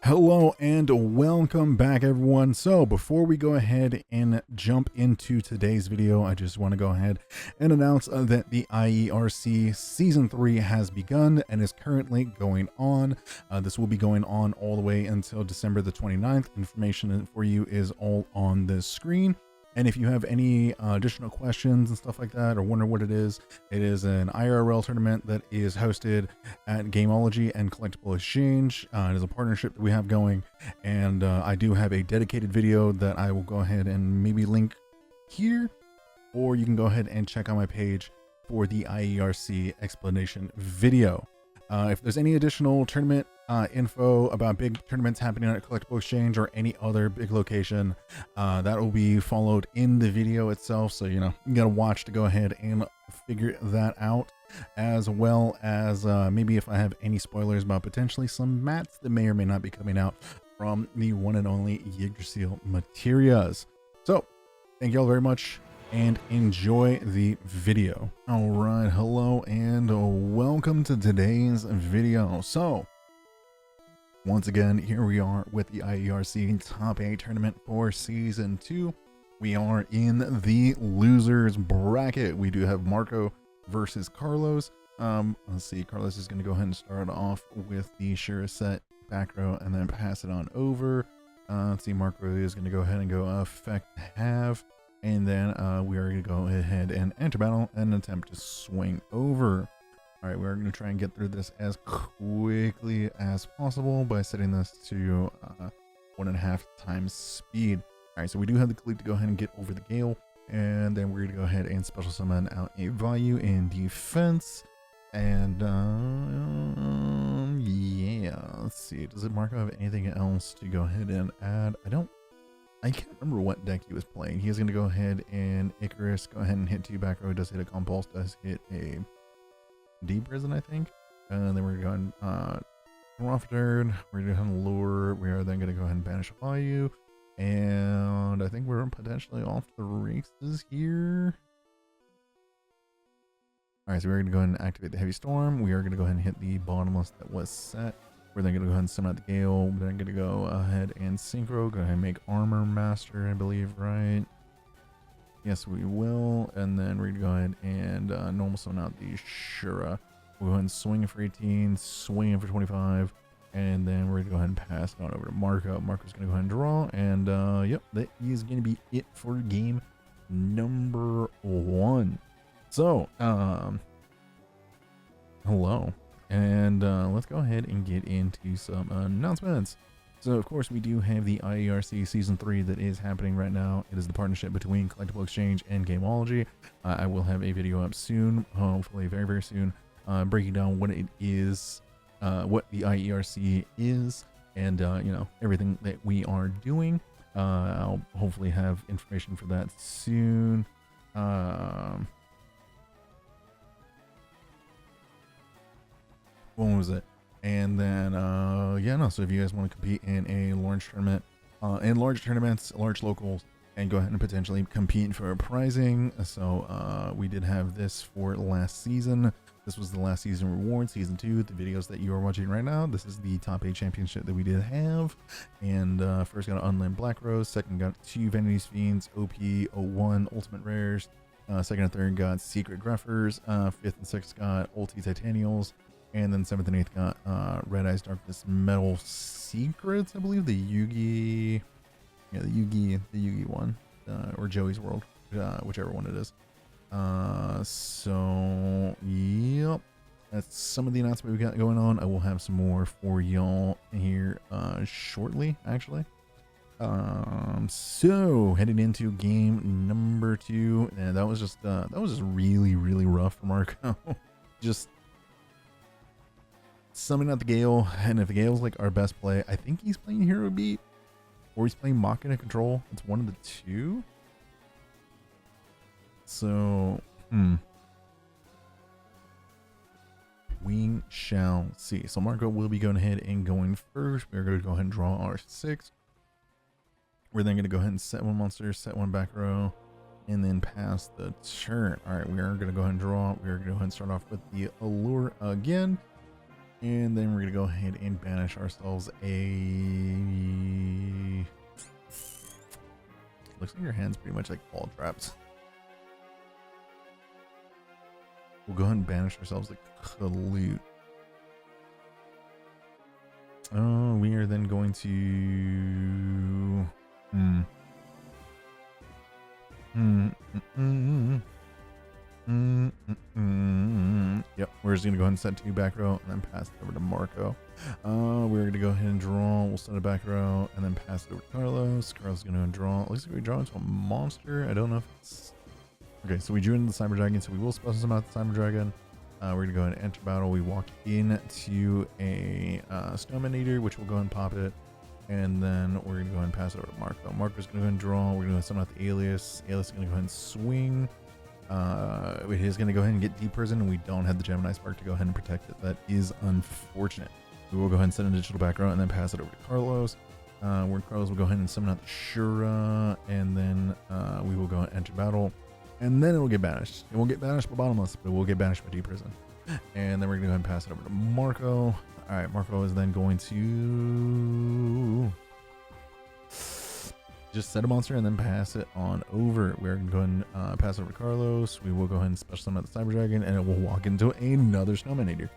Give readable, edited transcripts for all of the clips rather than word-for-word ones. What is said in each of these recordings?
Hello and welcome back, everyone. So before we go ahead and jump into today's video, I just want to go ahead and announce that the IERC Season 3 has begun and is currently going on. This will be going on all the way until December the 29th. Information for you is all on the screen. And if you have any additional questions and stuff like that, or wonder what it is an IRL tournament that is hosted at Gameology and Collectible Exchange. It is a partnership that we have going, and I do have a dedicated video that I will go ahead and maybe link here, or you can go ahead and check out my page for the IERC explanation video. If there's any additional tournament info about big tournaments happening at Collectible Exchange or any other big location, that will be followed in the video itself. So, you gotta watch to go ahead and figure that out, as well as maybe if I have any spoilers about potentially some mats that may or may not be coming out from the one and only Yggdrasil Materials. So, thank you all very much and enjoy the video. All right, hello and welcome to today's video. So once again, here we are with the IERC Top 8 tournament for Season 2. We are in the losers bracket. We do have Marco versus Carlos. Let's see, Carlos is going to go ahead and start off with the Shira set back row and then pass it on over. Let's see, Marco is going to go ahead and go effect have. And then we are going to go ahead and enter battle and attempt to swing over. All right, we're going to try and get through this as quickly as possible by setting this to 1.5 times speed. All right, so we do have the clique to go ahead and get over the gale. And then we're going to go ahead and special summon out a value in defense. And yeah, let's see. Does it Marco have anything else to go ahead and add? I can't remember what deck he was playing. He is going to go ahead and Icarus, go ahead and hit 2 back row. Does hit a Compulse, does hit a Deep Prison, I think. And then we're going to go off turn. We're going to lure. We are then going to go ahead and banish a value. And I think we're potentially off the races here. Alright, so we're going to go ahead and activate the Heavy Storm. We are going to go ahead and hit the bottomless that was set. We're then going to go ahead and summon out the Gale. We're then going to go ahead and Synchro. Go ahead and make Armor Master, I believe, right? Yes, we will. And then we're going to go ahead and normal summon out the Shura. We'll go ahead and swing for 18, swing for 25. And then we're going to go ahead and pass it on over to Marco. Marco's going to go ahead and draw. And yep, that is going to be it for game number 1. So, hello. And let's go ahead and get into some announcements. So, of course, we do have the IERC Season 3 that is happening right now. It is the partnership between Collectible Exchange and Gameology. I will have a video up soon, hopefully very, very soon, breaking down what it is, what the IERC is, and, everything that we are doing. I'll hopefully have information for that soon. What was it? And then so if you guys want to compete in a large tournament, in large tournaments, large locals, and go ahead and potentially compete for prizing. So we did have this for last season. This was the last season reward, Season 2. The videos that you are watching right now, this is the top 8 championship that we did have. And first got Unland Black Rose, second got 2 Vanity's Fiends, OP01 Ultimate Rares, second and third got Secret Greffers, 5th and 6th got Ulti Titanials, and then 7th and 8th got Red Eyes Darkness Metal Secrets, I believe, the Yugi, yeah, the Yugi one, or Joey's World, whichever one it is. So yep, that's some of the announcement we got going on. I will have some more for y'all here shortly, actually. So heading into game number 2, and that was just really, really rough for Marco. Just summoning out the Gale, and if the Gale's like our best play, I think he's playing Hero Beat or he's playing Machina Control. It's one of the two. So we shall see. So Marco will be going ahead and going first. We're going to go ahead and draw our 6. We're then going to go ahead and set 1 monster, set 1 back row, and then pass the turn. All right, we are going to go ahead and draw. We are going to go ahead and start off with the Allure again. And then we're going to go ahead and banish ourselves a... Looks like your hand's pretty much like all traps. We'll go ahead and banish ourselves the Collectible. Oh, we are then going to... Yep, we're just gonna go ahead and set 2 back row and then pass it over to Marco. We're gonna go ahead and draw. We'll set a back row and then pass it over to Carlos. Carlos is gonna draw. It looks like we draw into a monster. I don't know if it's okay. So we drew into the Cyber Dragon, so we will special summon out the Cyber Dragon. We're gonna go ahead and enter battle. We walk into a Snowman Eater, which will go ahead and pop it. And then we're gonna go ahead and pass it over to Marco. Marco's gonna go ahead and draw. We're gonna summon out the Alias. Alias is gonna go ahead and swing. It is gonna go ahead and get deep prison, and we don't have the Gemini Spark to go ahead and protect it. That is unfortunate. We will go ahead and send a digital back row and then pass it over to Carlos. Where Carlos will go ahead and summon out the Shura, and then we will go ahead and enter battle. And then it will get banished. It won't get banished by Bottomless, but it will get banished by Deep Prison. And then we're gonna go ahead and pass it over to Marco. Alright, Marco is then going to just set a monster and then pass it on over. We're going to go ahead and pass it over to Carlos. We will go ahead and special summon out the Cyber Dragon, and it will walk into another Snowman Eater.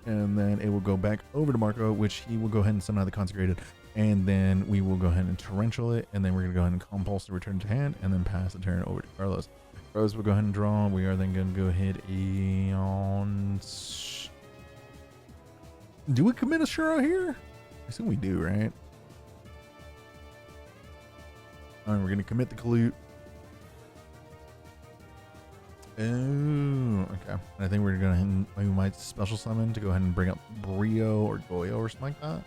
And then it will go back over to Marco, which he will go ahead and summon out the Consecrated. And then we will go ahead and torrential it, and then we're going to go ahead and compulse the return to hand, and then pass the turn over to Carlos. Carlos will go ahead and draw. We are then going to go ahead and... Do we commit a Shura here? I assume we do, right? Alright, we're going to commit the Collectible. Oh, okay. And I think we're going to, we might special summon to go ahead and bring up Brio or Goyo or something like that.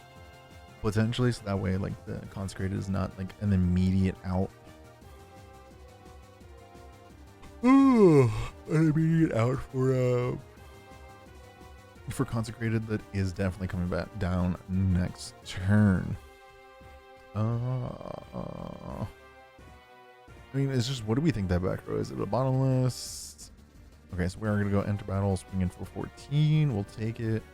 Potentially, so that way, like, the Consecrated is not, like, an immediate out. Ooh, an immediate out for Consecrated that is definitely coming back down next turn. I mean, it's just, what do we think that back row is? Is it a Bottomless? Okay, so we are going to go enter battle, swing in for 14. We'll take it.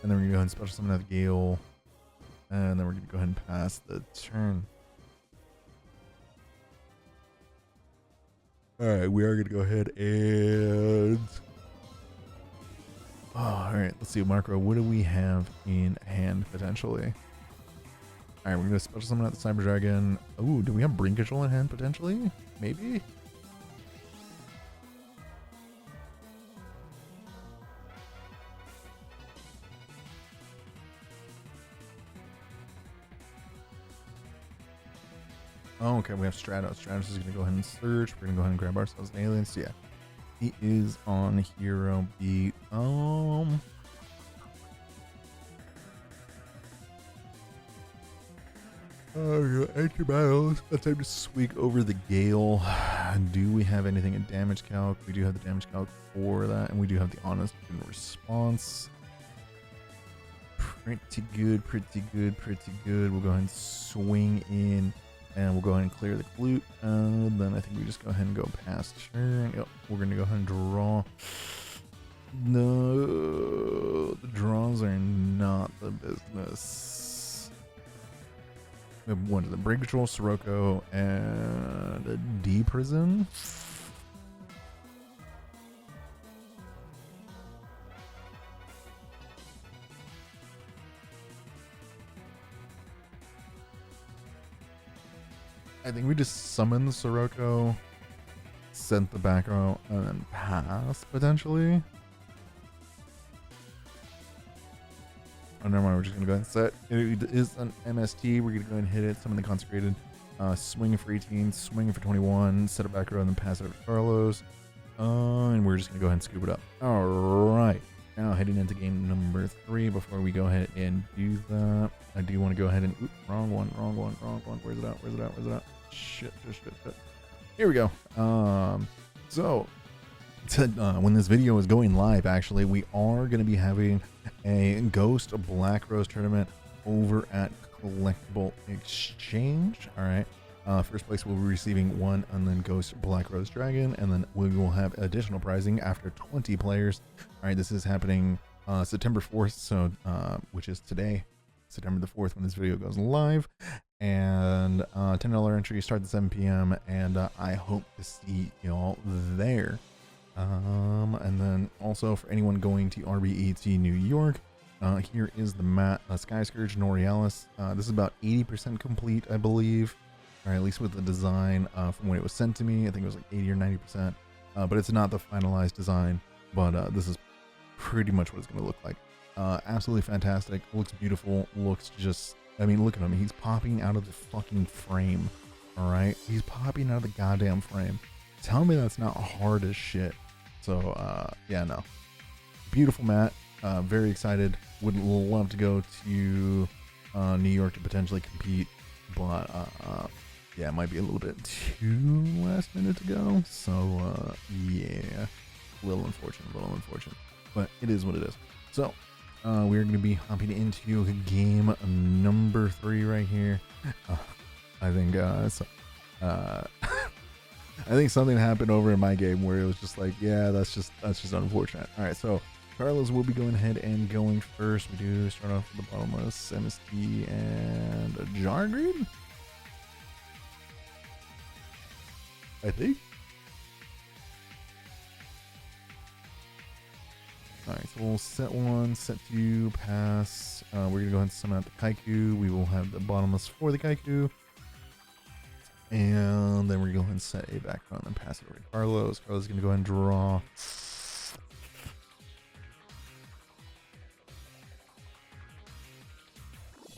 And then we're going to go ahead and special summon out the Gale. And then we're going to go ahead and pass the turn. Alright, we are going to go ahead and... Oh, alright, let's see, Marco, what do we have in hand, potentially? Alright, we're going to special summon out the Cyber Dragon. Ooh, do we have Brain Control in hand, potentially? Maybe? Oh, okay, we have Stratos. Stratos is going to go ahead and search. We're going to go ahead and grab ourselves an alien. So, yeah, he is on Hero Beat. Enter battles. That's time to swing over the Gale. Do we have anything in damage calc? We do have the damage calc for that, and we do have the honest response. Pretty good, pretty good, pretty good. We'll go ahead and swing in. And we'll go ahead and clear the glute. Then I think we just go ahead and go past turn. Yep, we're going to go ahead and draw. No, the draws are not the business. We have one to the Brain Control, Sirocco, and a D Prison. I think we just summon the Sirocco, sent the back row, and then pass, potentially. Oh, never mind, we're just going to go ahead and set. It is an MST. We're going to go ahead and hit it, summon the Consecrated, swing for 18, swing for 21, set it back row, and then pass it over to Carlos. And we're just going to go ahead and scoop it up. All right. Now heading into game number 3. Before we go ahead and do that, I do want to go ahead and... Oops, wrong one. Where's it at? Shit. Here we go. So when this video is going live, actually, we are going to be having a Ghost Black Rose tournament over at Collectible Exchange. All right. First place will be receiving 1 Unland Ghost Black Rose Dragon, and then we will have additional prizing after 20 players. All right, this is happening September 4th, so which is today, September the 4th when this video goes live. And $10 entry, start at 7 p.m. and I hope to see y'all there. And then also for anyone going to RBET New York, here is the mat, Sky Scourge Norealis. This is about 80% complete, I believe, or at least with the design from when it was sent to me. I think it was like 80 or 90%, but it's not the finalized design. But this is pretty much what it's going to look like. Absolutely fantastic. Looks beautiful. Looks just, I mean, look at him. He's popping out of the fucking frame. All right, he's popping out of the goddamn frame. Tell me that's not hard as shit. So yeah, no, beautiful mat. Very excited. Would love to go to New York to potentially compete, but yeah, it might be a little bit too last minute to go. So yeah, a little unfortunate, but it is what it is. So we're going to be hopping into game number 3 right here. I think I think something happened over in my game where it was just like, yeah, that's just unfortunate. All right, so Carlos will be going ahead and going first. We do start off with the bottomless MST and a jar grid, I think. All right, so we'll set 1, set 2, pass. We're gonna go ahead and summon out the Kaiku. We will have the bottomless for the Kaiku. And then we're going to go ahead and set a back row and then pass it over to Carlos. Carlos is going to go ahead and draw.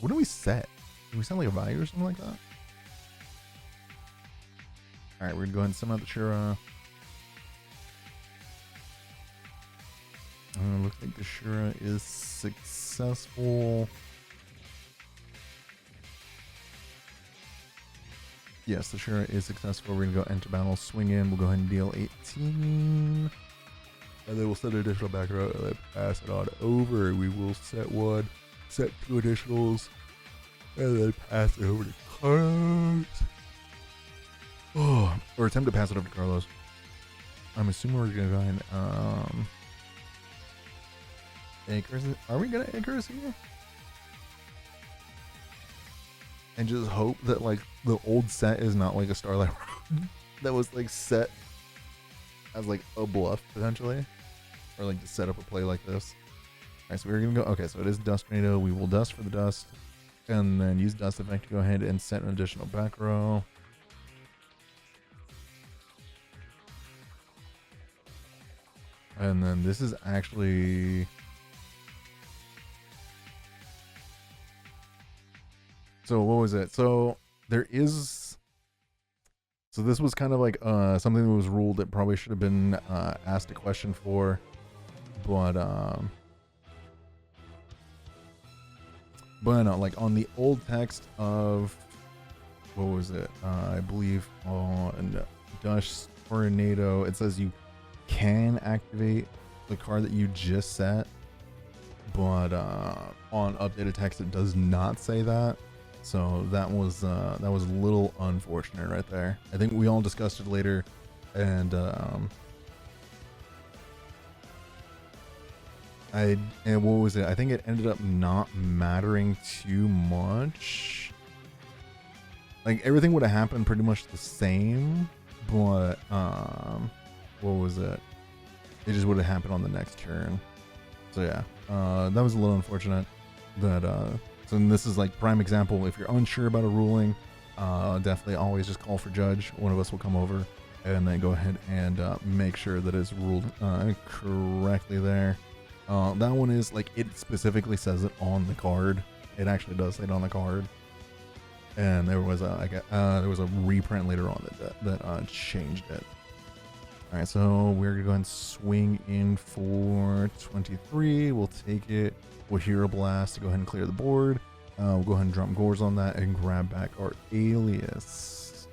What do we set? Do we set like a value or something like that? Alright, we're going to go ahead and summon out the Shura. Looks like the Shura is successful. Yes, the Shura is successful. We're going to go enter battle, swing in. We'll go ahead and deal 18. And then we'll set an additional back row and then pass it on over. We will set 1, set 2 additionals, and then pass it over to Carlos. Oh, or attempt to pass it over to Carlos. I'm assuming we're going to go ahead and Icarus. Are we going to Icarus here? And just hope that like the old set is not like a Starlight that was like set as like a bluff potentially, or like to set up a play like this. Alright, so we're gonna go. Okay, so it is Dust Tornado. We will dust for the dust, and then use Dust Effect to go ahead and set an additional back row. And then this is actually. So what was it? So there is, so this was kind of like something that was ruled that probably should have been asked a question for, but no, like on the old text of, what was it? I believe on Dust Tornado, it says you can activate the card that you just set, but on updated text it does not say that. So that was a little unfortunate right there. I think we all discussed it later, and what was it? I think it ended up not mattering too much. Like everything would have happened pretty much the same, but what was it? It just would have happened on the next turn. So yeah, that was a little unfortunate. That so this is like prime example. If you're unsure about a ruling, definitely always just call for judge. One of us will come over and then go ahead and make sure that it's ruled correctly there. That one is like, it specifically says it on the card. It actually does say it on the card. And there was a reprint later on that changed it. All right, so we're gonna go ahead and swing in for 23. We'll take it. We'll Hero Blast to go ahead and clear the board. We'll go ahead and drop Gores on that and grab back our Alias.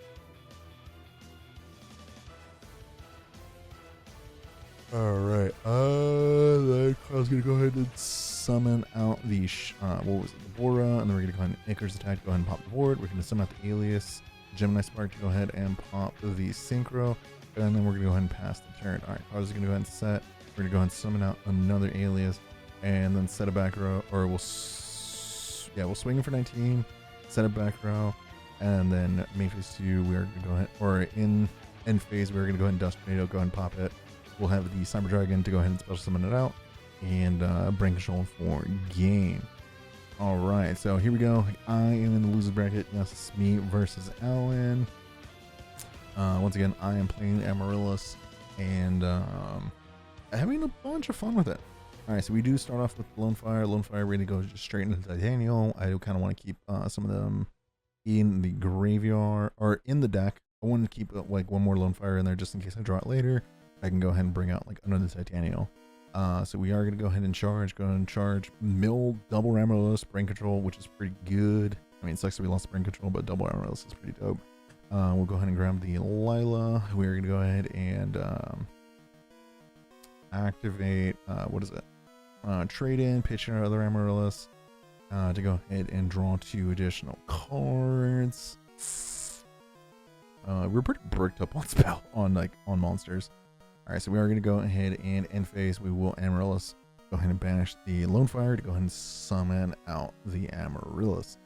All right. Then Carl's gonna go ahead and summon out the what was it, the Bora, and then we're gonna go ahead and Icarus attack. Go ahead and pop the board. We're gonna summon out the Alias. Gemini Spark to go ahead and pop the Synchro, and then we're gonna go ahead and pass the turn. All right, cards are gonna go ahead and set. We're gonna go ahead and summon out another alias, and then set a back row, or we'll swing it for 19, set a back row, and then main phase 2 we are gonna go ahead, or in end phase we're gonna go ahead and Dust Tornado, go ahead and pop it. We'll have the Cyber Dragon to go ahead and special summon it out, and brain control for game. All right, so here we go. I am in the loser's bracket. Yes, it's me versus Alan. Once again, I am playing Amaryllis and having a bunch of fun with it. All right, so we do start off with Lone Fire. Lone Fire really goes just straight into Titanium. I do kind of want to keep some of them in the graveyard or in the deck. I want to keep like one more Lone Fire in there just in case I draw it later. I can go ahead and bring out like another Titanium. So we are going to go ahead and charge, mill double Amaryllis, brain control, which is pretty good. I mean, it sucks that we lost brain control, but double Amaryllis is pretty dope. We'll go ahead and grab the Lila. We're going to go ahead and activate, what is it? Trade in, pitch in our other Amaryllis to go ahead and draw 2 additional cards. We're pretty bricked up on spell, on monsters. Alright, so we are going to go ahead and end phase. We will Amaryllis. Go ahead and banish the Lone Fire to go ahead and summon out the Amaryllis.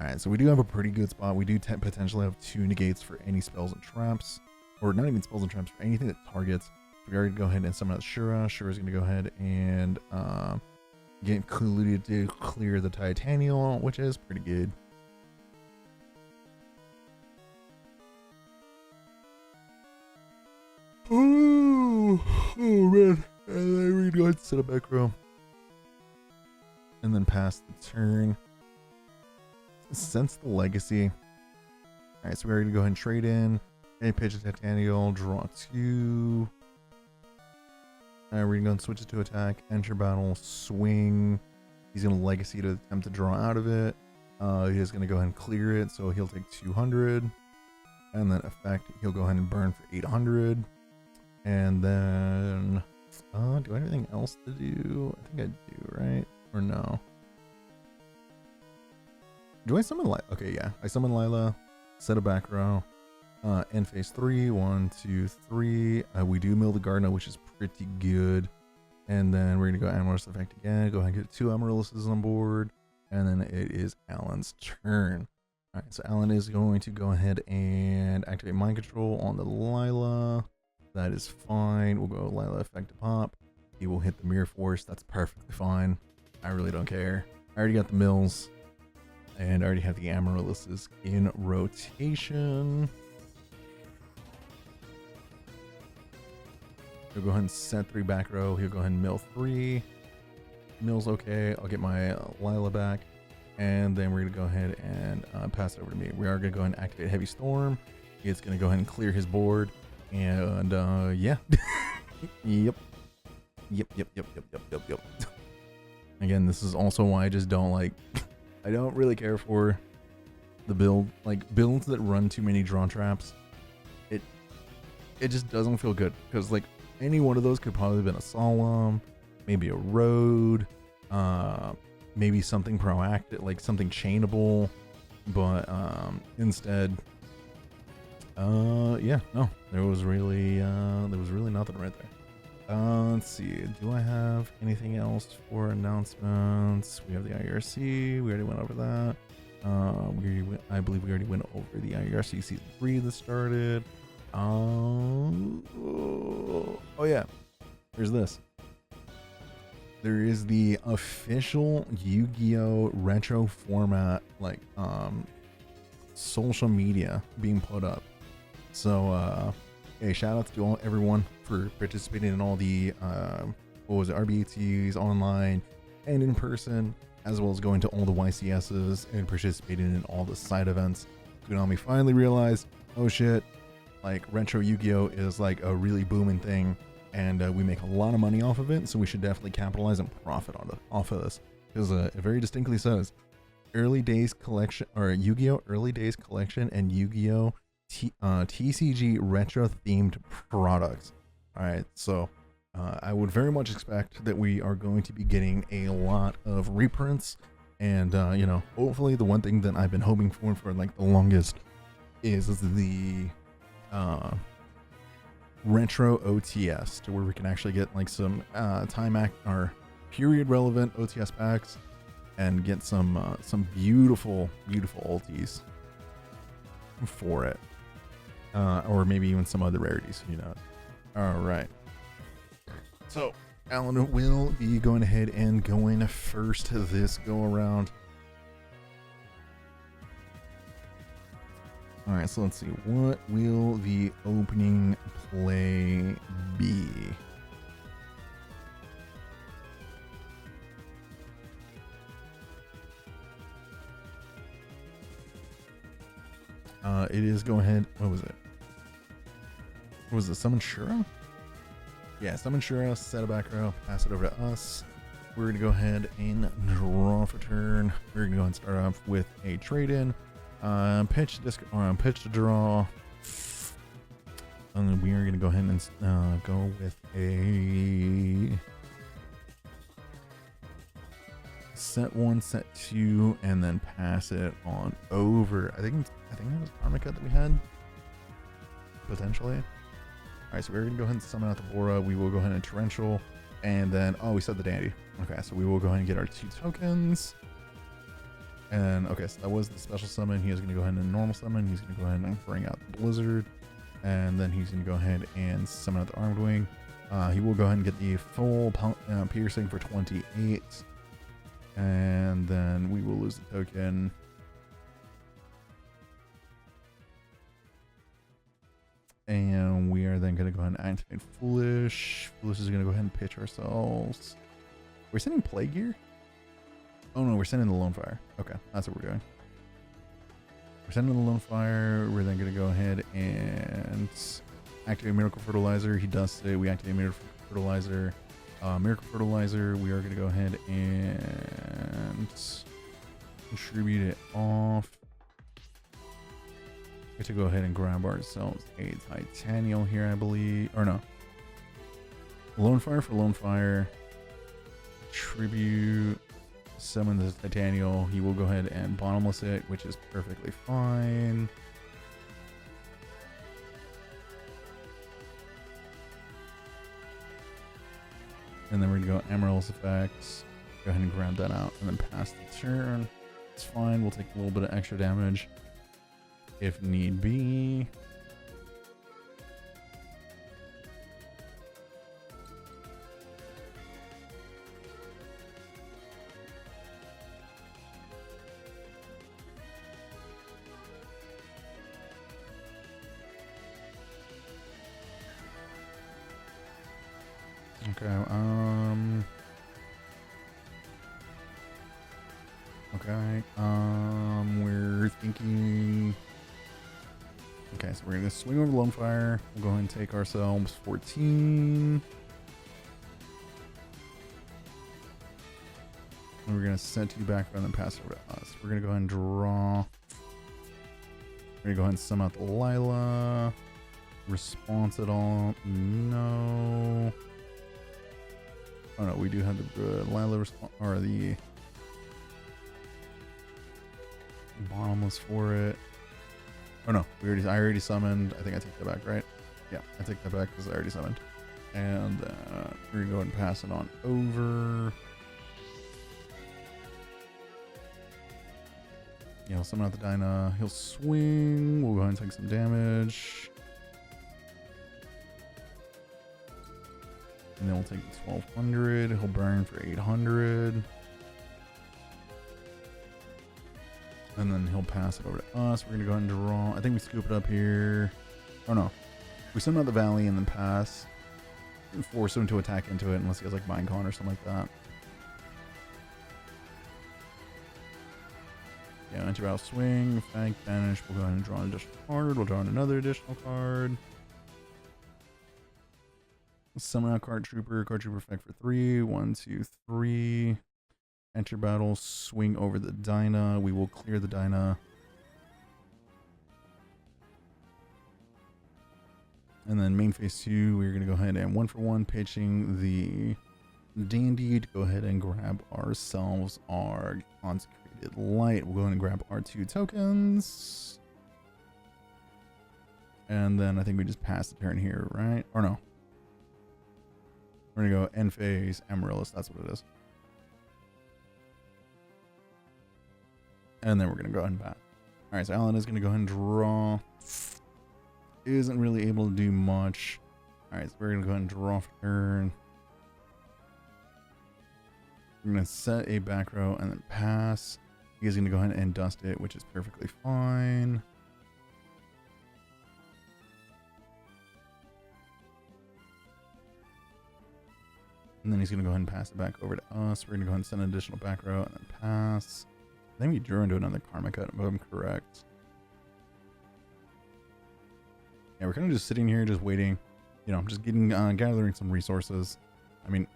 Alright, so we do have a pretty good spot. We do potentially have 2 negates for any spells and traps. Or not even spells and traps, for anything that targets. We are going to go ahead and summon out Shura. Shura is going to go ahead and get colluded to clear the Titanium, which is pretty good. Oh man. And then we're going to set a back row. And then pass the turn. Sense the Legacy. Alright, so we're going to go ahead and trade in. And pitch a Titanium, draw 2. Alright, we're going to switch it to attack. Enter battle, swing. He's going to Legacy to attempt to draw out of it. He is going to go ahead and clear it, so he'll take 200. And then effect, he'll go ahead and burn for 800. And then, do I have anything else to do? I think I do, right? Or no? Do I summon Lila? Okay, yeah. I summon Lila, set a back row. End phase 3, 1, 2, 3. We do mill the Gardener, which is pretty good. And then we're going to go Amaryllis effect again. Go ahead and get 2 Amaryllises on board. And then it is Alan's turn. Alright, so Alan is going to go ahead and activate Mind Control on the Lila. That is fine. We'll go Lila effect to pop. He will hit the Mirror Force. That's perfectly fine. I really don't care. I already got the mills. And I already have the Amaryllises in rotation. He'll go ahead and set 3 back row. He'll go ahead and mill 3. Mill's okay. I'll get my Lila back. And then we're going to go ahead and pass it over to me. We are going to go ahead and activate Heavy Storm. It's going to go ahead and clear his board. And yeah. Yep. Again, this is also why I just don't like I don't really care for the build, like builds that run too many draw traps. It just doesn't feel good, because like any one of those could probably have been a Solemn, maybe a Road, maybe something proactive, like something chainable, but instead yeah, no, there was really nothing right there. Let's see, do I have anything else for announcements? We have the IRC, we already went over that. I believe we already went over the IRC season 3 that started. Oh yeah, here's this. There is the official Yu-Gi-Oh retro format, like social media being put up. So hey, shout outs to everyone for participating in all the RBATs online and in person, as well as going to all the YCSs and participating in all the side events. Konami finally realized, oh shit, like retro Yu-Gi-Oh is like a really booming thing, and we make a lot of money off of it, so we should definitely capitalize and profit off of this, because it very distinctly says early days collection, or Yu-Gi-Oh early days collection and Yu-Gi-Oh TCG retro themed products. All right, so I would very much expect that we are going to be getting a lot of reprints, and you know, hopefully the one thing that I've been hoping for like the longest is the retro OTS, to where we can actually get like some or period relevant OTS packs and get some beautiful ultis for it, or maybe even some other rarities, you know. All right, so Alan will be going ahead and going first this go around. All right, so let's see, what will the opening play be? It is, go ahead, what was it? What was it, Summon Shura? Yeah, Summon Shura, set a back row, pass it over to us. We're going to go ahead and draw for turn. We're going to go ahead and start off with a trade-in. Pitch to draw. And then we are going to go ahead and go with a set 1, set 2, and then pass it on over. I think that was Armica that we had, potentially. All right, so we're going to go ahead and summon out the Bora. We will go ahead and torrential, and then we said the Dandy. Okay, so we will go ahead and get our 2 tokens. And okay, so that was the special summon. He is going to go ahead and normal summon. He's going to go ahead and bring out the Blizzard, and then he's going to go ahead and summon out the Armed Wing. He will go ahead and get the full piercing for 28, and then we will lose the token. And we are then going to go ahead and activate Foolish. Foolish is going to go ahead and pitch ourselves. We're sending Plague Gear? Oh no, we're sending the Lone Fire. Okay, that's what we're doing. We're sending the Lone Fire. We're then going to go ahead and activate Miracle Fertilizer. He does say we activate Miracle Fertilizer. Miracle Fertilizer, we are going to go ahead and contribute it off. We have to go ahead and grab ourselves a Titanial here, I believe. Or no. Lone Fire for Lone Fire. Tribute. Summon the Titanial. He will go ahead and bottomless it, which is perfectly fine. And then we're going to go Amaryllis effects. Go ahead and grab that out and then pass the turn. It's fine. We'll take a little bit of extra damage if need be. Okay, we're thinking, okay, so we're gonna swing over Lone Fire. We'll go ahead and take ourselves 14. And we're gonna send you back and then pass it over to us. We're gonna go ahead and draw. We're gonna go ahead and summon out the Lila. Response at all? No. Oh no, we do have the Lila response, or the bottomless for it. Oh no, I already summoned. I think I take that back, right? Yeah, I take that back because I already summoned. And we're gonna go ahead and pass it on over. Yeah, he'll summon out the Dyna. He'll swing. We'll go ahead and take some damage. And then we'll take the 1200. He'll burn for 800. And then he'll pass it over to us. We're going to go ahead and draw. I think we scoop it up here. Oh no. We send out the Valley and then pass. And force him to attack into it unless he has like Minecon or something like that. Yeah, anti-battle swing, fang, banish. We'll go ahead and draw an additional card. We'll draw another additional card. Summon out Card Trooper effect for 3. 1, 2, 3. Enter battle, swing over the Dyna. We will clear the Dyna. And then main phase 2, we're going to go ahead and 1-for-1 pitching the Dandy to go ahead and grab ourselves our Consecrated Light. We'll go ahead and grab our 2 tokens. And then I think we just pass the turn here, right? Or no. We're going to go end phase, Amaryllis. That's what it is. And then we're going to go ahead and pass. All right, so Alan is going to go ahead and draw. Isn't really able to do much. All right, so we're going to go ahead and draw for turn. We're going to set a back row and then pass. He's going to go ahead and dust it, which is perfectly fine. And then he's going to go ahead and pass it back over to us. We're going to go ahead and send an additional back row and then pass. I think we drew into another karma cut, if I'm correct. Yeah, we're kind of just sitting here, just waiting. You know, just getting, gathering some resources. I mean,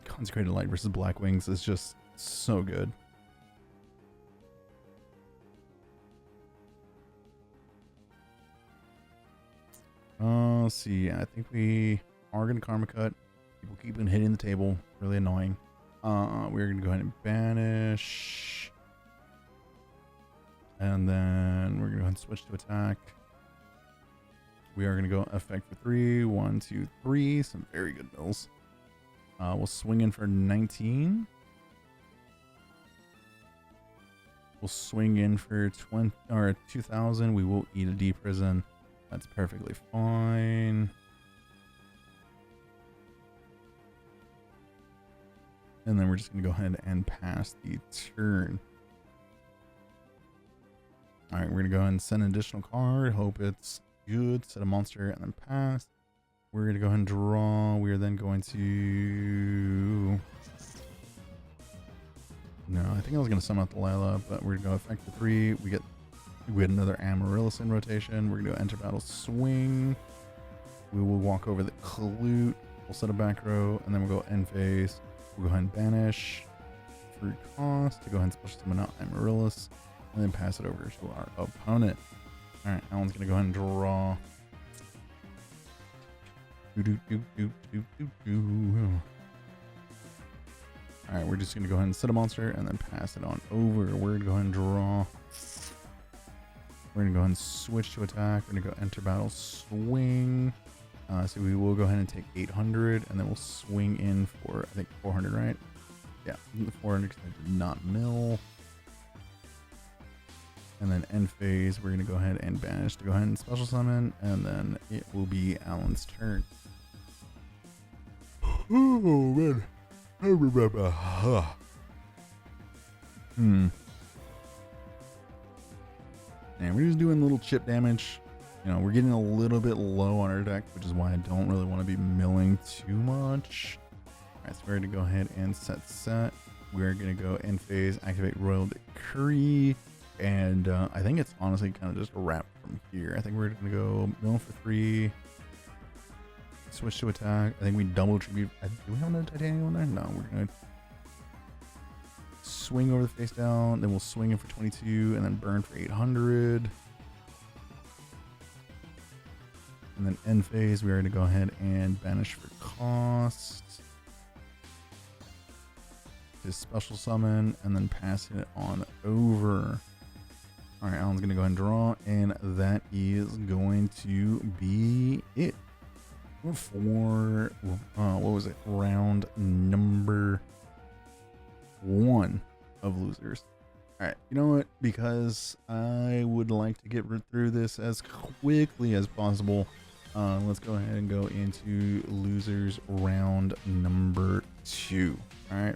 Consecrated Light versus Black Wings is just so good. Let's see. I think we are going to karma cut. People keep on hitting the table. Really annoying. We're going to go ahead and banish. And then we're going to go ahead and switch to attack. We are going to go effect for 3. 1, 2, 3. Some very good mills. We'll swing in for 19. We'll swing in for 20 or 2,000. We will eat a D prison. That's perfectly fine. And then we're just going to go ahead and pass the turn. All right, we're going to go ahead and send an additional card. Hope it's good. Set a monster and then pass. We're going to go ahead and draw. We are then going to... No, I think I was going to sum out the Lila, but we're going to go effect for 3. We get another Amaryllis in rotation. We're going to go enter battle swing. We will walk over the Clute. We'll set a back row, and then we'll go end phase. We'll go ahead and banish for cost to go ahead and special summon out Amaryllis, and then pass it over to our opponent. All right, Alan's going to go ahead and draw. All right, we're just going to go ahead and set a monster and then pass it on over. We're going to go ahead and draw. We're going to go ahead and switch to attack. We're going to go enter battle swing. So we will go ahead and take 800 and then we'll swing in for, I think, 400, right? Yeah, 400 because I did not mill. And then end phase, we're going to go ahead and banish to go ahead and special summon. And then it will be Alan's turn. Oh, man. I remember. And we're just doing a little chip damage. You know, we're getting a little bit low on our deck, which is why I don't really want to be milling too much. All right, so we're going to go ahead and set. We're going to go end phase, activate Royal Decree. And I think it's honestly kind of just a wrap from here. I think we're going to go mill for 3. Switch to attack. I think we double tribute. Do we have another titanium on there? No, we're going to swing over the face down. Then we'll swing in for 22 and then burn for 800. And then end phase, we are going to go ahead and banish for cost. Just special summon and then pass it on over. All right, Alan's going to go ahead and draw, and that is going to be it for what was it? Round number 1 of losers. All right, you know what? Because I would like to get through this as quickly as possible. Let's go ahead and go into losers round number 2. All right,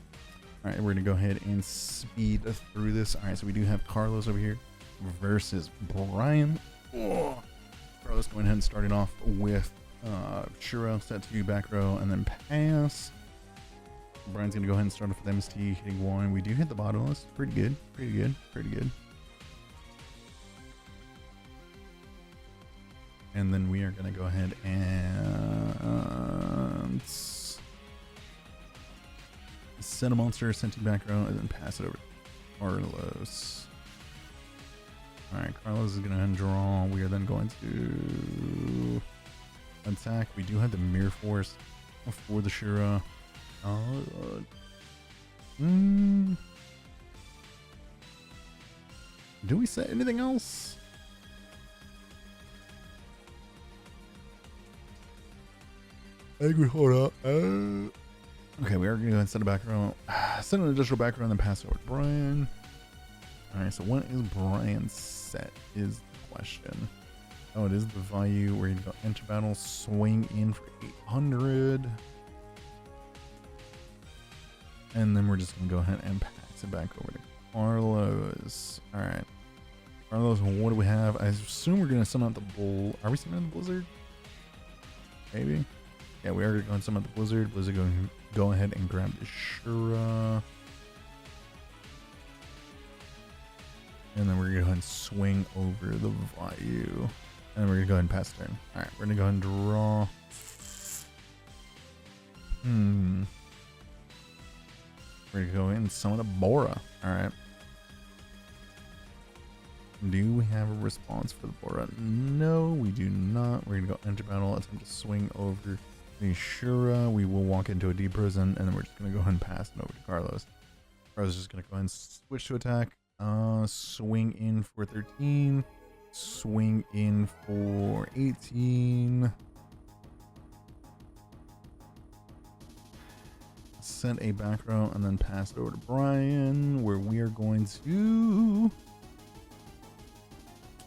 we're gonna go ahead and speed through this. All right, so we do have Carlos over here versus Brian. Carlos going ahead and starting off with Shuro, set 2 back row, and then pass. Brian's gonna go ahead and start off with MST, hitting 1. We do hit the bottom list. Pretty good. And then we are gonna go ahead and set a monster, send 2 back row, and then pass it over to Carlos. Alright, Carlos is gonna go ahead and draw. We are then going to attack. We do have the Mirror Force for the Shura. Do we set anything else? hold on. Okay, we are going to go ahead and set a background. Set an additional background and pass it over to Brian. Alright, so what is Brian's set is the question. Oh, it is the value. We're going to go enter battle, swing in for 800. And then we're just going to go ahead and pass it back over to Carlos. Alright. Carlos, what do we have? I assume we're going to summon out the bull. Are we summoning the blizzard? Maybe. Yeah, we are going to summon out the blizzard. Blizzard going to go ahead and grab the Shura. And then we're going to go ahead and swing over the value. And we're going to go ahead and pass turn. Alright, we're going to go ahead and draw. We're going to go in and summon a Bora. Alright. Do we have a response for the Bora? No, we do not. We're going to go enter battle, attempt to swing over the Shura. We will walk into a deep prison, and then we're just going to go ahead and pass it over to Carlos. Carlos is just going to go ahead and switch to attack. Swing in for 13. Swing in for 18. Set a back row and then pass it over to Brian, where we are going to...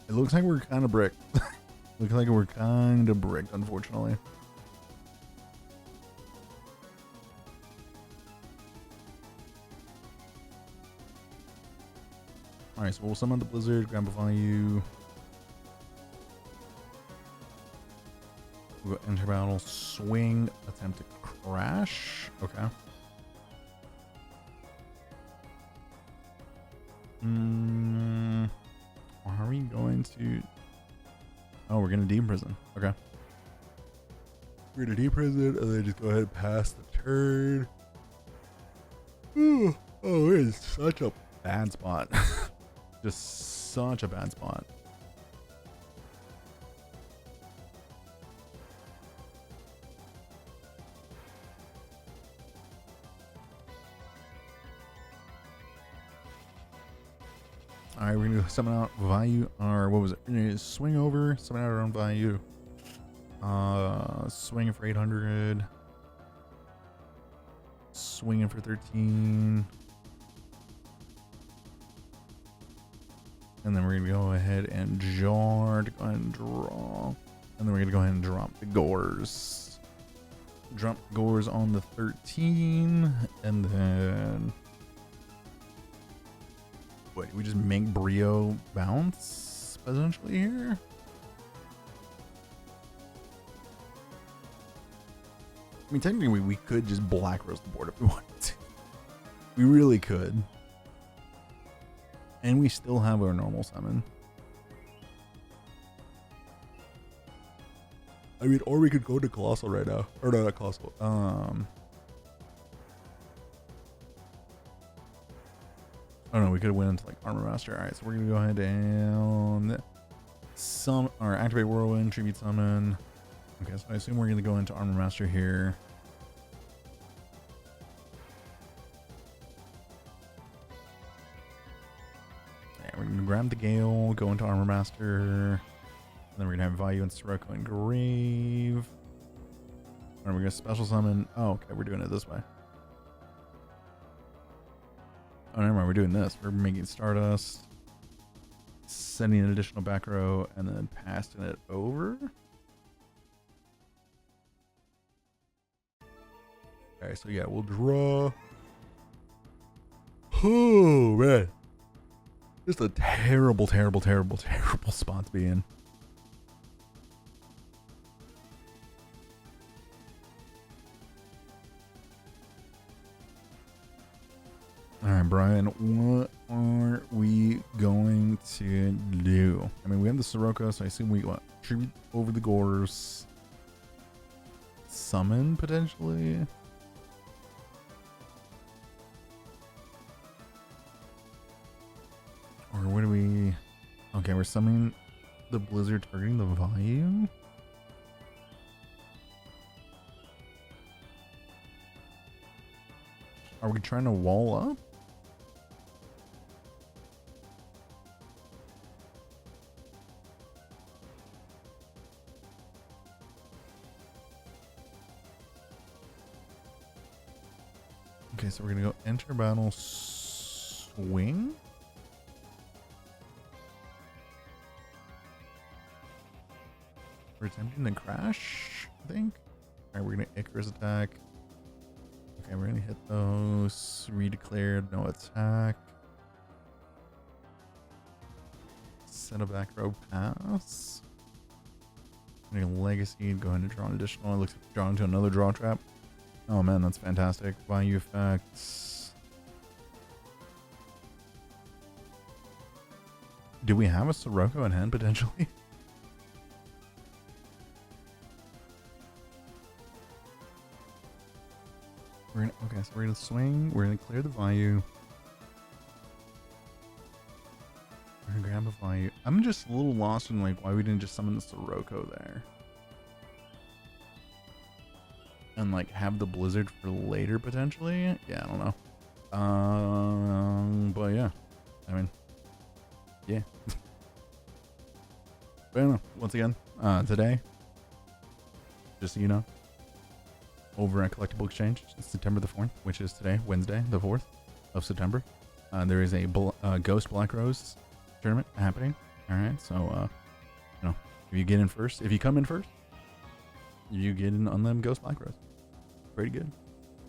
It looks like we're kind of bricked. Looks like we're kind of bricked, unfortunately. Alright, so we'll summon the blizzard, grab a value. We'll go enter battle, swing, attempt to crash. Okay. Are we going to... Oh, we're going to deprison. Okay. We're going to deprison and then just go ahead and pass the turn. Oh, it is such a bad spot. Just such a bad spot. Alright, we're gonna summon out value, or what was it? We're gonna swing over, summon out our own value. Swinging for 800. Swinging for 13. And then we're gonna go ahead and jar to go ahead and draw. And then we're gonna go ahead and drop the gores. Drop gores on the 13. And then... Wait, we just make Brio bounce potentially here? I mean, technically we could just black roast the board if we wanted to. We really could. And we still have our normal summon. I mean, or we could go to Colossal right now. Or no, not Colossal. Oh no, we could have went into like Armor Master. Alright, so we're gonna go ahead and activate Whirlwind, Tribute Summon. Okay, so I assume we're gonna go into Armor Master here. Yeah, we're gonna grab the Gale, go into Armor Master, and then we're gonna have value in Sirocco and Grave. And we're gonna special summon. Oh, okay, we're doing it this way. Oh, never mind, we're doing this. We're making Stardust, sending an additional back row, and then passing it over. Okay, so yeah, we'll draw. Oh, man. Just a terrible, terrible, terrible, terrible spot to be in. Alright, Brian, what are we going to do? I mean, we have the Sirocco, so I assume we what? Tribute over the Gores. Summon, potentially? Or what do we... Okay, we're summoning the Blizzard targeting the volume? Are we trying to wall up? so we're gonna go enter battle swing. We're attempting to crash, I think. All right, we're gonna Icarus attack. Okay, we're gonna hit those. Redeclared, no attack. Set a back row pass. I'm gonna legacy, go ahead and draw an additional. It looks like we're drawing to another draw trap. Oh man, that's fantastic. Value effects. Do we have a Sirocco in hand potentially? Okay, so we're gonna swing. We're gonna clear the value. We're gonna grab a value. I'm just a little lost in like why we didn't just summon the Sirocco there. And like have the blizzard for later potentially. Yeah, I don't know. But yeah, I mean, yeah. But I don't know. Once again, today, just so you know, over at Collectible Exchange, September the 4th, which is today, Wednesday, the 4th of September, there is a Ghost Black Rose tournament happening. All right, so you know, if you get in first, if you come in first, you get in on them Ghost Black Rose. Pretty good.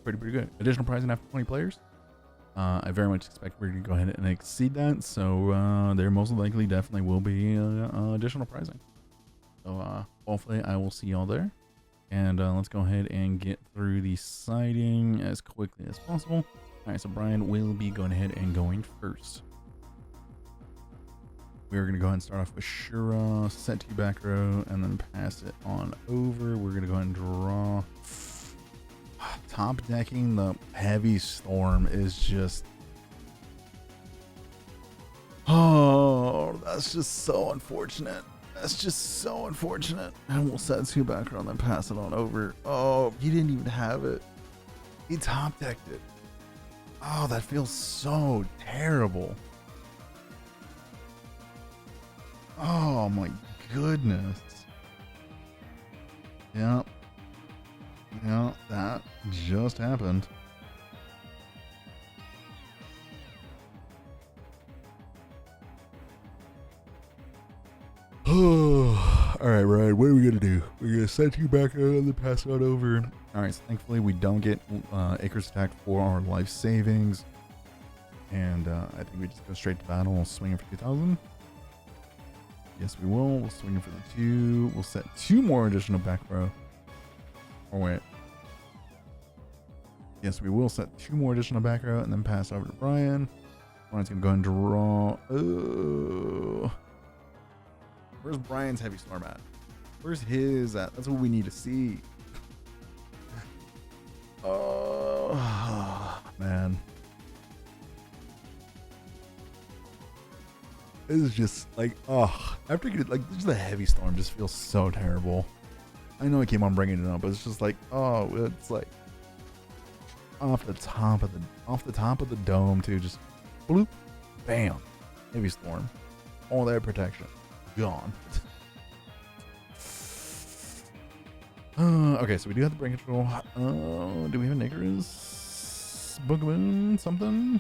Pretty good. Additional pricing after 20 players. I very much expect we're going to go ahead and exceed that. So there most likely definitely will be additional pricing. So hopefully I will see y'all there. And let's go ahead and get through the sighting as quickly as possible. All right, so Brian will be going ahead and going first. We're going to go ahead and start off with Shura, set to back row, and then pass it on over. We're going to go ahead and draw. Top decking the heavy storm is just, oh, that's just so unfortunate. That's just so unfortunate. And we'll set 2 back row and then pass it on over. Oh, he didn't even have it. He top decked it. Oh, that feels so terrible. Oh my goodness. Yep. Yeah, that just happened. Oh, all right, Ryan, what are we gonna do? We're gonna set you back out and then pass it on over. All right, so thankfully we don't get Icarus attack for our life savings, and I think we just go straight to battle. We'll swing it for 2,000. Yes, we will. We'll swing it for the 2. We'll set 2 more additional back row. Oh wait. Yes, we will set 2 more additional back row and then pass over to Brian. Brian's gonna go and draw. Oh, where's Brian's heavy storm at? Where's his at? That's what we need to see. Oh man, this is just like, oh, after you get like just the heavy storm just feels so terrible. I know I keep on bringing it up, but it's just like, oh, it's like off the top of the dome too, just bloop, bam, heavy storm, all that protection gone. Okay, so we do have the brain control. Do we have a Icarus, Boogaboon, something?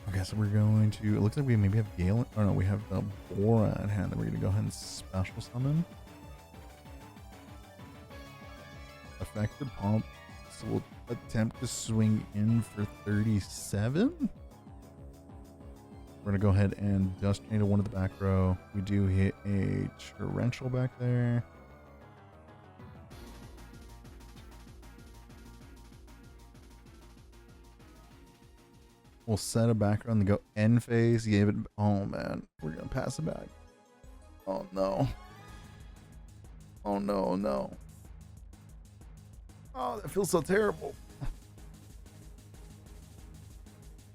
Okay, so we're going to, it looks like we maybe have Galen, oh no, we have the Bora at hand that we're going to go ahead and special summon. Effective pump, so we'll attempt to swing in for 37. We're going to go ahead and dust chain to one of the back row. We do hit a torrential back there. We'll set a background and go end phase. Gave it. Oh man, we're gonna pass it back. Oh no. Oh no, no. Oh, that feels so terrible. All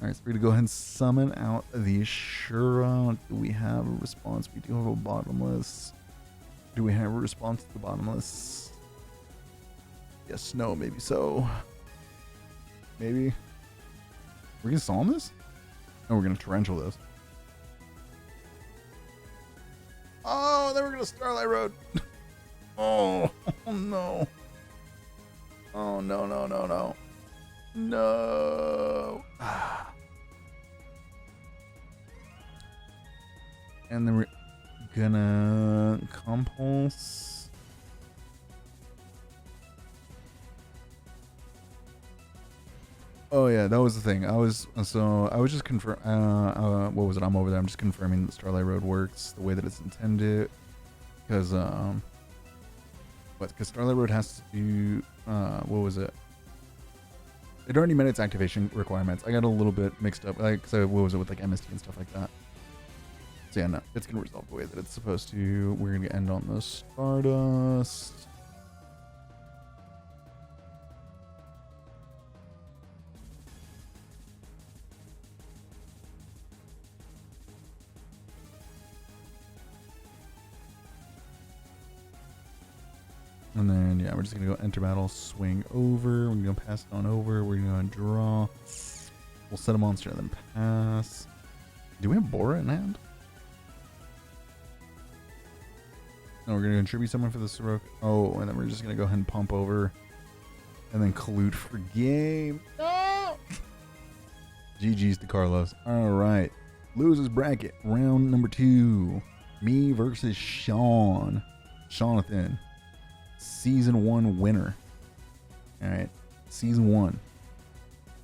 right, so we're gonna go ahead and summon out the Shura. Do we have a response? We do have a bottomless. Do we have a response to the bottomless? Yes, no, maybe so. Maybe. We can summon this? And we're going to torrential this. Oh, then we're going to Starlight Road. Oh, no. Oh, no, no, no, no. No. And then we're gonna compulse. Oh yeah, that was the thing. I was just confirm. What was it? I'm over there. I'm just confirming that Starlight Road works the way that it's intended. Because because Starlight Road has to do what was it? It already met its activation requirements. I got a little bit mixed up. Like, so what was it with like MST and stuff like that? So yeah, no, it's gonna resolve the way that it's supposed to. We're gonna end on the Stardust. And then, yeah, we're just going to go enter battle, swing over. We're going to pass it on over. We're going to draw. We'll set a monster and then pass. Do we have Bora in hand? No, we're going to contribute someone for the Sirocco. Oh, and then we're just going to go ahead and pump over. And then collude for game. No! GG's to Carlos. All right. Losers bracket. Round number 2. Me versus Sean. Jonathan. Season 1 winner. Alright. Season 1.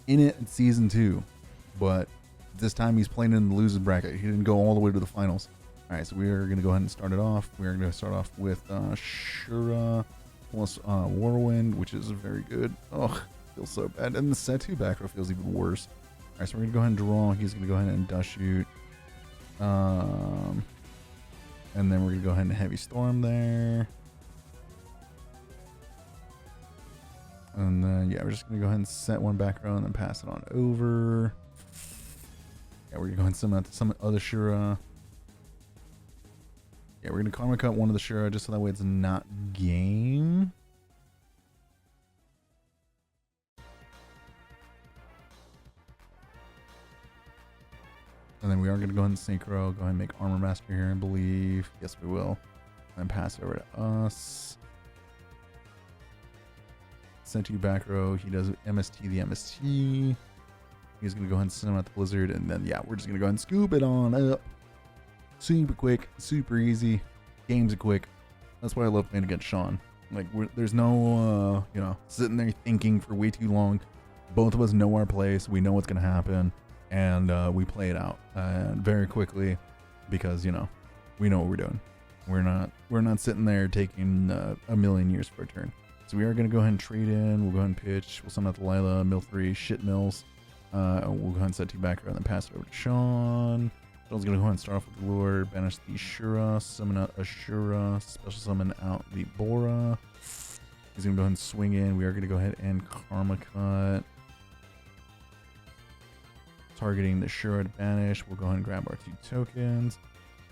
In it in Season 2. But this time he's playing in the losers bracket. He didn't go all the way to the finals. Alright, so we are going to go ahead and start it off. We're going to start off with Shura plus Whirlwind, which is very good. Oh, feels so bad. And the set 2 back row feels even worse. Alright, so we're going to go ahead and draw. He's going to go ahead and dust shoot. And then we're going to go ahead and heavy storm there. And then, yeah, we're just going to go ahead and set one back row and then pass it on over. Yeah, we're going to go ahead and summon some other Shura. Yeah, we're going to karma cut one of the Shura just so that way it's not game. And then we are going to go ahead and synchro. Go ahead and make Armor Master here, I believe. Yes, we will. And pass it over to us. Sent to you back row. He does MST the MST. He's going to go ahead and send him out the Blizzard. And then, yeah, we're just going to go ahead and scoop it on up. Super quick. Super easy. Games are quick. That's why I love playing against Sean. Like, there's no, you know, sitting there thinking for way too long. Both of us know our place. We know what's going to happen. And we play it out very quickly because, you know, we know what we're doing. We're not sitting there taking a million years for a turn. So we are going to go ahead and trade in. We'll go ahead and pitch. We'll summon out the Lila, mill 3, shit mills. We'll go ahead and set 2 back row and then pass it over to Sean. Sean's going to go ahead and start off with the Lure, banish the Shura, summon out Ashura, special summon out the Bora. He's going to go ahead and swing in. We are going to go ahead and Karma Cut. Targeting the Shura to banish. We'll go ahead and grab our 2 tokens.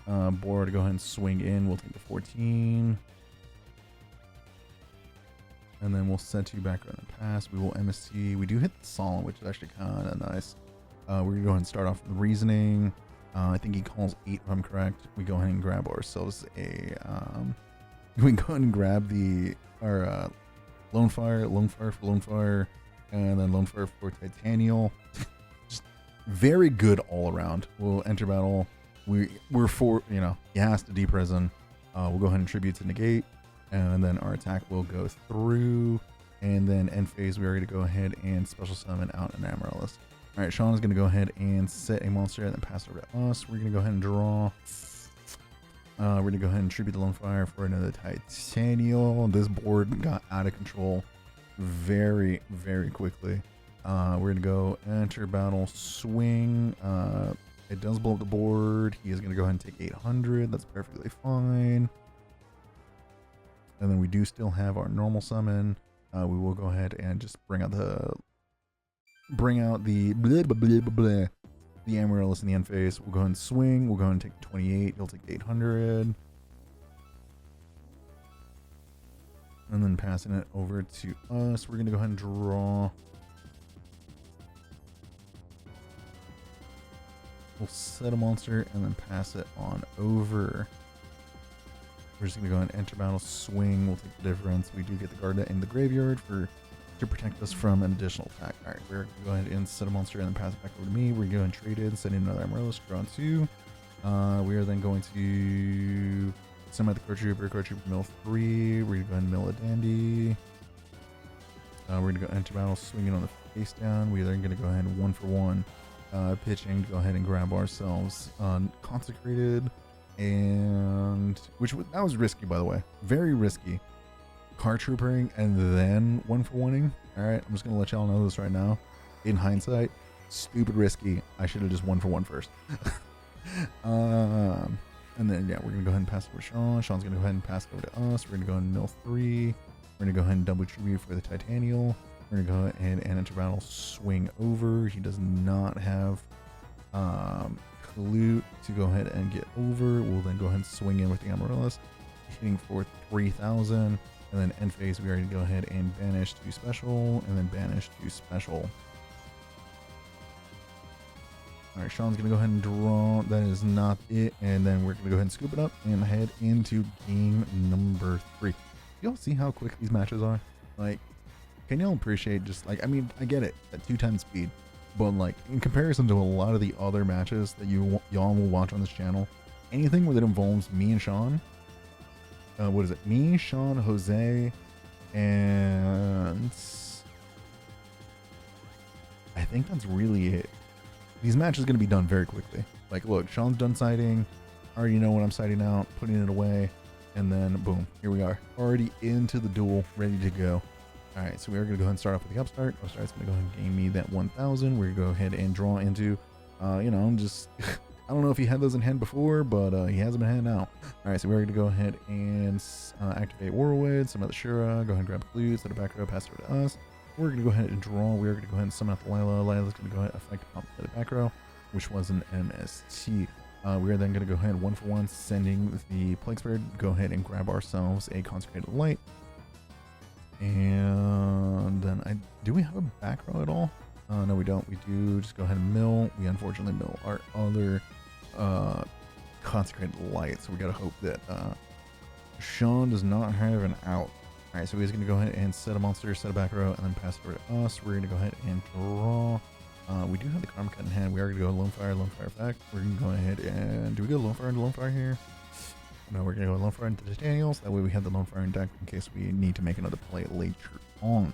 Bora to go ahead and swing in. We'll take the 14. And then we'll set 2 back row and pass. We will MST. We do hit the Solemn, which is actually kind of nice. We're going to go ahead and start off with Reasoning. I think he calls 8 if I'm correct. We go ahead and grab ourselves a... we go ahead and grab our Lone Fire for Lone Fire. And then Lone Fire for Titanial. Just very good all around. We'll enter battle. We're for, you know, he has to deprison. We'll go ahead and tribute to negate. And then our attack will go through. And then end phase, we are going to go ahead and special summon out an Amaryllis. Alright, Sean is going to go ahead and set a monster and then pass over to us. We're going to go ahead and draw. We're going to go ahead and tribute the Lone Fire for another Titanial. This board got out of control very, very quickly. We're going to go enter battle, swing. It does blow up the board. He is going to go ahead and take 800. That's perfectly fine. And then we do still have our normal summon. We will go ahead and just bring out the blah, blah, blah, blah, blah, the Amaryllis in the end phase. We'll go ahead and swing. We'll go ahead and take 28. He'll take 800. And then passing it over to us. We're going to go ahead and draw. We'll set a monster and then pass it on over. We're just gonna go ahead and enter battle, swing. We'll take the difference. We do get the guard in the graveyard to protect us from an additional attack. All right, we're gonna go ahead and set a monster and then pass it back over to me. We're going to trade in, send in another Amaryllis, draw 2. We are then going to send out the Card Trooper mill 3. We're gonna go ahead and mill a Dandy. We're gonna go enter battle, swing it on the face down. We are then gonna go ahead and 1 for 1 pitching to go ahead and grab ourselves Consecrated, and that was risky, by the way, very risky. Card Troopering and then 1 for 1ing. All right, I'm just gonna let y'all know this right now. In hindsight, stupid risky. I should have just 1 for 1 first. And then yeah, we're gonna go ahead and pass it over to Sean. Sean's gonna go ahead and pass it over to us. We're gonna go ahead and mill 3. We're gonna go ahead and double tribute for the Titanial. We're gonna go ahead and enter battle, swing over. He does not have Clute to go ahead and get over. We'll then go ahead and swing in with the Amaryllis, hitting for 3,000. And then end phase, we already go ahead and banish 2 special, and then banish 2 special. All right, Sean's gonna go ahead and draw. That is not it. And then we're gonna go ahead and scoop it up and head into game number 3. Y'all see how quick these matches are? Like, can y'all appreciate just like, I mean, I get it at 2 times speed, but like in comparison to a lot of the other matches that y'all will watch on this channel, anything that involves me and Sean, what is it? Me, Sean, Jose, and I think that's really it. These matches are going to be done very quickly. Like, look, Sean's done sighting. I already know what I'm sighting out, putting it away, and then boom, here we are, already into the duel, ready to go. All right, so we are going to go ahead and start off with the upstart. Upstart's going to go ahead and gain me that 1,000. We're going to go ahead and draw into, just I don't know if he had those in hand before, but he has them in hand now. All right, so we're going to go ahead and activate Warwood, summon out the Shura, go ahead and grab Clute, set a back row, pass it over to us. We're going to go ahead and draw. We're going to go ahead and summon out the Lila. Lila's going to go ahead and affect pop to the back row, which was an MST. We are then going to go ahead 1 for 1, sending the Plague Spirit. Go ahead and grab ourselves a Consecrated Light. And then do we have a back row at all? No, we don't. We do just go ahead and mill. We unfortunately mill our other Consecrated Light, so we gotta hope that Sean does not have an out. Alright, so he's gonna go ahead and set a monster, set a back row, and then pass it over to us. We're gonna go ahead and draw. We do have the Karma Cut in hand. We are gonna go Lone Fire effect. We're gonna go ahead and do we go Lone Fire into Lone Fire here? No, we're gonna go Lone Fire into the Daniels. That way we have the Lone Fire in deck in case we need to make another play later on.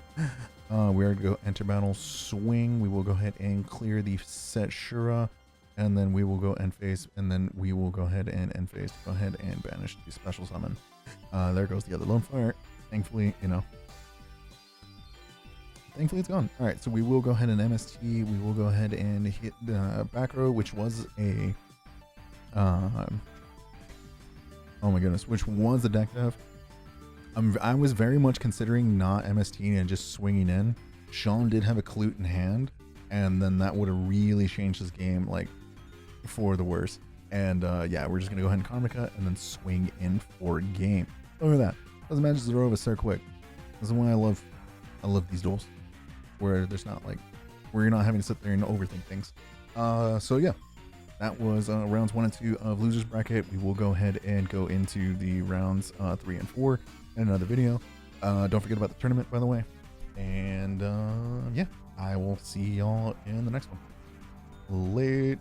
We are gonna go enter battle, swing. We will go ahead and clear the set Shura, and then we will go end phase, and then we will go ahead and end phase. Go ahead and banish the special summon. There goes the other Lone Fire. Thankfully, thankfully it's gone. All right, so we will go ahead and MST. We will go ahead and hit the back row, which was a oh my goodness, which was a deck dev. I was very much considering not MSTing and just swinging in. Sean did have a Clute in hand, and then that would have really changed his game, like, for the worse. And yeah, we're just gonna go ahead and Karma Cut and then swing in for game. Look at that. Those matches are over so quick. This is why I love these duels, where there's not like, where you're not having to sit there and overthink things. So yeah, that was rounds 1 and 2 of Losers Bracket. We will go ahead and go into the rounds 3 and 4 in another video. Don't forget about the tournament, by the way. And yeah, I will see y'all in the next one. Late.